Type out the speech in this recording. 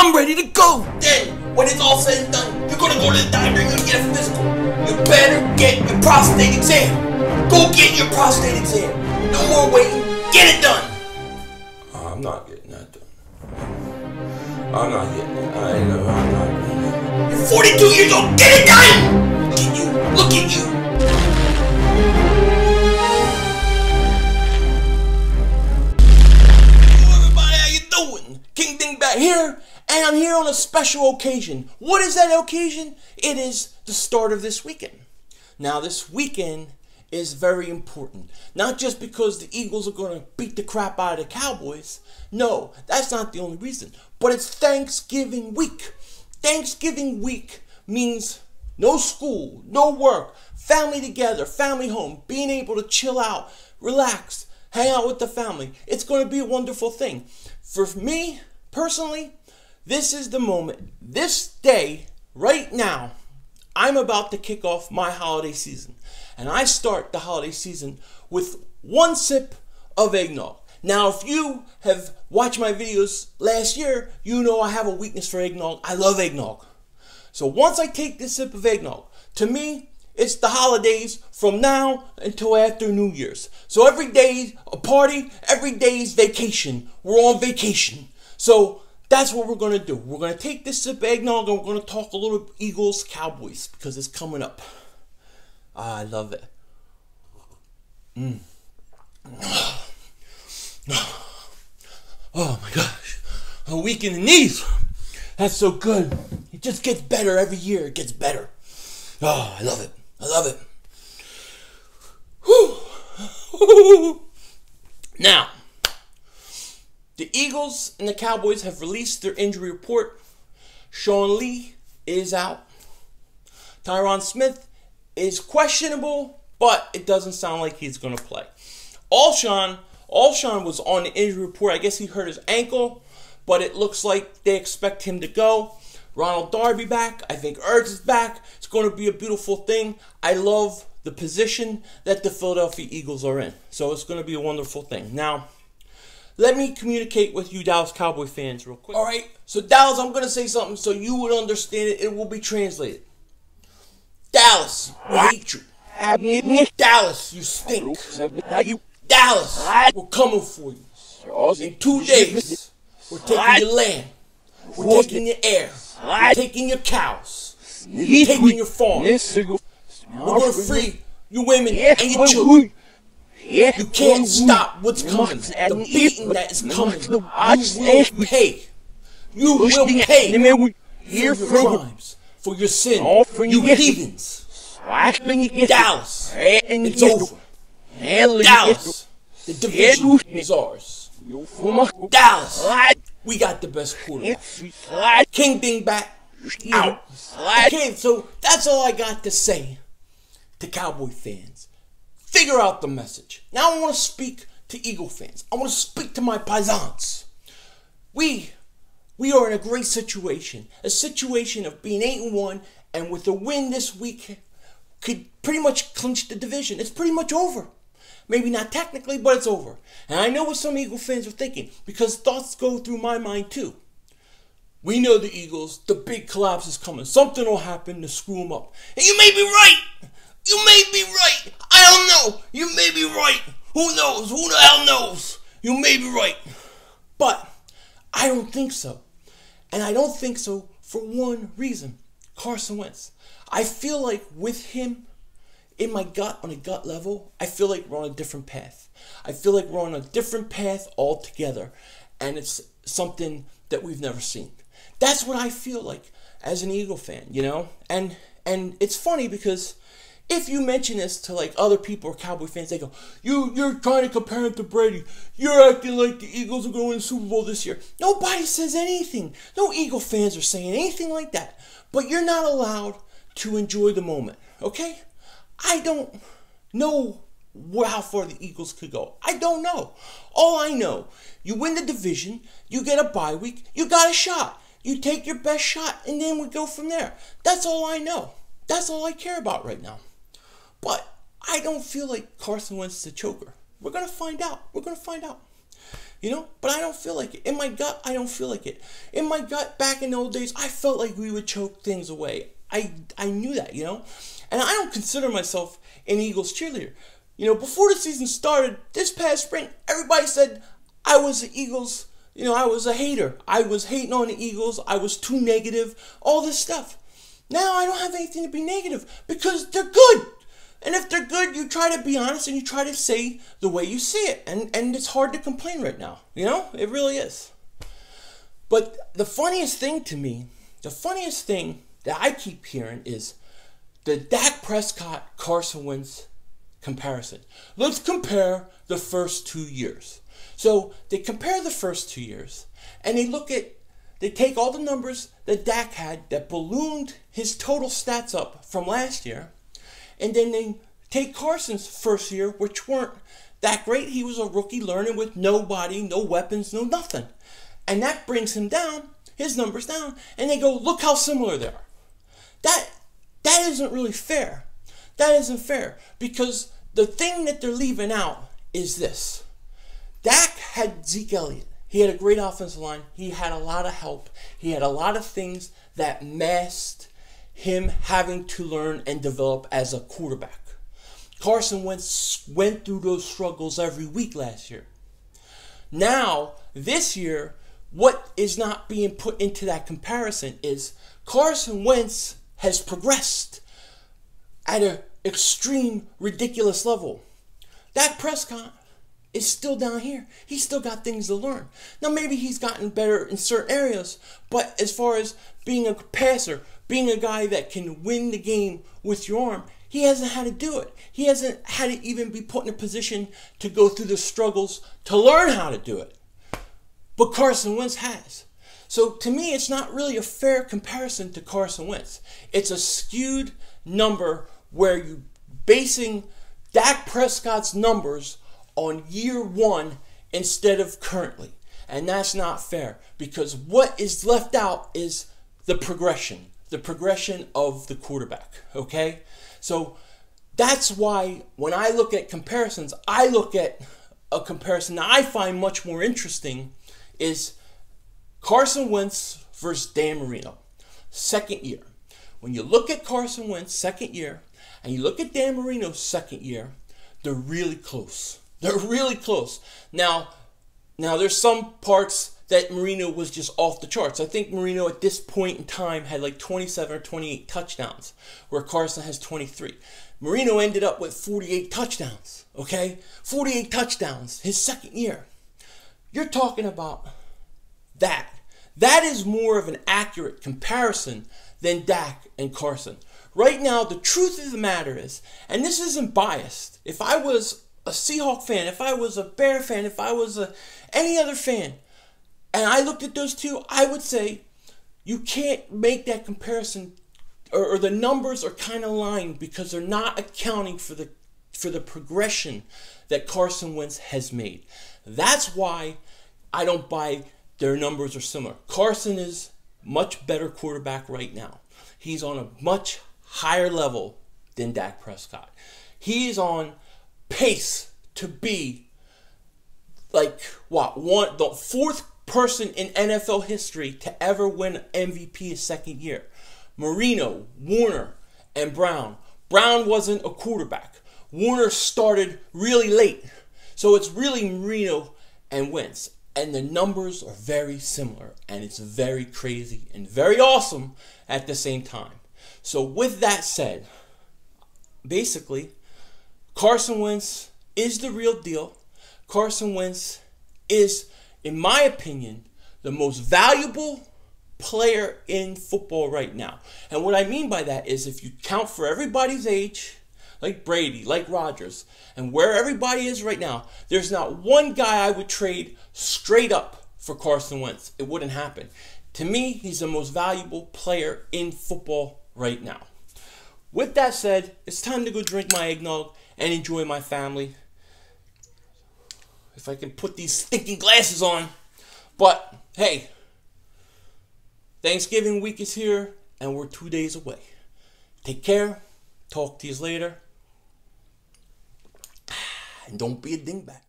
I'm ready to go. Then, when it's all said and done, you're gonna go to the doctor and get a physical. You better get your prostate exam. Go get your prostate exam. No more waiting. Get it done. I'm not getting that done. I'm not getting it. I'm not getting it. You're 42 years old. Get it done. Look at you. Look at you. Hello everybody, how you doing? King Dingbat here, and I'm here on a special occasion. What is that occasion? It is the start of this weekend. Now this weekend is very important. Not just because the Eagles are going to beat the crap out of the Cowboys. No, that's not the only reason. But it's Thanksgiving week. Thanksgiving week means no school, no work, family together, family home, being able to chill out, relax, hang out with the family. It's going to be a wonderful thing. For me, personally, this is the moment. This day, right now, I'm about to kick off my holiday season. And I start the holiday season with one sip of eggnog. Now, if you have watched my videos last year, you know I have a weakness for eggnog. I love eggnog. So once I take this sip of eggnog, to me, it's the holidays from now until after New Year's. So every day a party, every day is vacation. We're on vacation. So that's what we're going to do. We're going to take this sip of eggnog and we're going to talk a little Eagles Cowboys because it's coming up. I love it. Oh my gosh. A week in the knees. That's so good. It just gets better every year. It gets better. Oh, I love it. I love it. Whew. Now, the Eagles and the Cowboys have released their injury report. Sean Lee is out. Tyron Smith is questionable, but it doesn't sound like he's going to play. Alshon was on the injury report. I guess he hurt his ankle, but it looks like they expect him to go. Ronald Darby back. I think Ertz is back. It's going to be a beautiful thing. I love the position that the Philadelphia Eagles are in. So it's going to be a wonderful thing. Now, let me communicate with you Dallas Cowboy fans real quick. All right. So Dallas, I'm going to say something so you would understand it. It will be translated. Dallas, we hate you. Dallas, you stink. Dallas, we're coming for you. In 2 days, we're taking your land. We're taking your air. We're taking your cows. We're taking your farm. We're going to free your women and your children. You can't stop what's coming. The beating that is coming. You will pay. You will pay for your crimes. For your sin, you heathens. Dallas, it's over. Dallas, the division is ours. Dallas, we got the best quarterback. King Dingbat, out. Okay, so that's all I got to say to Cowboy fans. Figure out the message. Now I want to speak to Eagle fans. I want to speak to my paisans. We are in a great situation. A situation of being 8-1 and with a win this week could pretty much clinch the division. It's pretty much over. Maybe not technically, but it's over. And I know what some Eagle fans are thinking because thoughts go through my mind too. We know the Eagles, the big collapse is coming. Something will happen to screw them up. And you may be right. You may be right. I don't know. You may be right. Who knows? Who the hell knows? You may be right. But I don't think so. And I don't think so for one reason. Carson Wentz. I feel like with him in my gut, on a gut level, I feel like we're on a different path. I feel like we're on a different path altogether. And it's something that we've never seen. That's what I feel like as an Eagle fan, you know? And it's funny because if you mention this to like other people or Cowboy fans, they go, you're trying to compare it to Brady. You're acting like the Eagles are going to win the Super Bowl this year. Nobody says anything. No Eagle fans are saying anything like that. But you're not allowed to enjoy the moment, okay? I don't know how far the Eagles could go. I don't know. All I know, you win the division, you get a bye week, you got a shot. You take your best shot, and then we go from there. That's all I know. That's all I care about right now. But I don't feel like Carson Wentz is a choker. We're going to find out. We're going to find out. You know, but I don't feel like it. In my gut, I don't feel like it. In my gut, back in the old days, I felt like we would choke things away. I knew that, you know. And I don't consider myself an Eagles cheerleader. You know, before the season started, this past spring, everybody said I was the Eagles. You know, I was a hater. I was hating on the Eagles. I was too negative. All this stuff. Now I don't have anything to be negative because they're good. And if they're good, you try to be honest and you try to say the way you see it. And it's hard to complain right now. You know, it really is. But the funniest thing to me, the funniest thing that I keep hearing is the Dak Prescott, Carson Wentz comparison. Let's compare the first 2 years. So they compare the first 2 years and they take all the numbers that Dak had that ballooned his total stats up from last year. And then they take Carson's first year, which weren't that great. He was a rookie learning with nobody, no weapons, no nothing. And that brings him down, his numbers down. And they go, look how similar they are. That isn't really fair. That isn't fair. Because the thing that they're leaving out is this. Dak had Zeke Elliott. He had a great offensive line. He had a lot of help. He had a lot of things that masked him having to learn and develop as a quarterback. Carson went through those struggles every week last year. Now, this year, what is not being put into that comparison is Carson Wentz has progressed at an extreme, ridiculous level. Dak Prescott is still down here. He's still got things to learn. Now, maybe he's gotten better in certain areas, but as far as being a passer, being a guy that can win the game with your arm, he hasn't had to do it. He hasn't had to even be put in a position to go through the struggles to learn how to do it. But Carson Wentz has. So to me, it's not really a fair comparison to Carson Wentz. It's a skewed number where you're basing Dak Prescott's numbers on year one instead of currently. And that's not fair because what is left out is the progression of the quarterback, okay? So that's why when I look at comparisons, I look at a comparison that I find much more interesting is Carson Wentz versus Dan Marino, second year. When you look at Carson Wentz, second year, and you look at Dan Marino's second year, they're really close. They're really close. Now there's some parts that Marino was just off the charts. I think Marino at this point in time had like 27 or 28 touchdowns, where Carson has 23. Marino ended up with 48 touchdowns, okay? 48 touchdowns his second year. You're talking about that. That is more of an accurate comparison than Dak and Carson. Right now, the truth of the matter is, and this isn't biased, if I was a Seahawk fan, if I was a Bear fan, if I was any other fan, and I looked at those two, I would say you can't make that comparison, or the numbers are kind of lying because they're not accounting for the progression that Carson Wentz has made. That's why I don't buy their numbers are similar. Carson is much better quarterback right now. He's on a much higher level than Dak Prescott. He's on pace to be like the fourth person in NFL history to ever win MVP his second year. Marino, Warner, and Brown. Brown wasn't a quarterback. Warner started really late. So it's really Marino and Wentz. And the numbers are very similar. And it's very crazy and very awesome at the same time. So with that said, basically, Carson Wentz is the real deal. Carson Wentz is, in my opinion, the most valuable player in football right now. And what I mean by that is if you count for everybody's age, like Brady, like Rodgers, and where everybody is right now, there's not one guy I would trade straight up for Carson Wentz. It wouldn't happen. To me, he's the most valuable player in football right now. With that said, it's time to go drink my eggnog and enjoy my family. If I can put these stinking glasses on. But, hey, Thanksgiving week is here, and we're 2 days away. Take care. Talk to you later. And don't be a dingbat.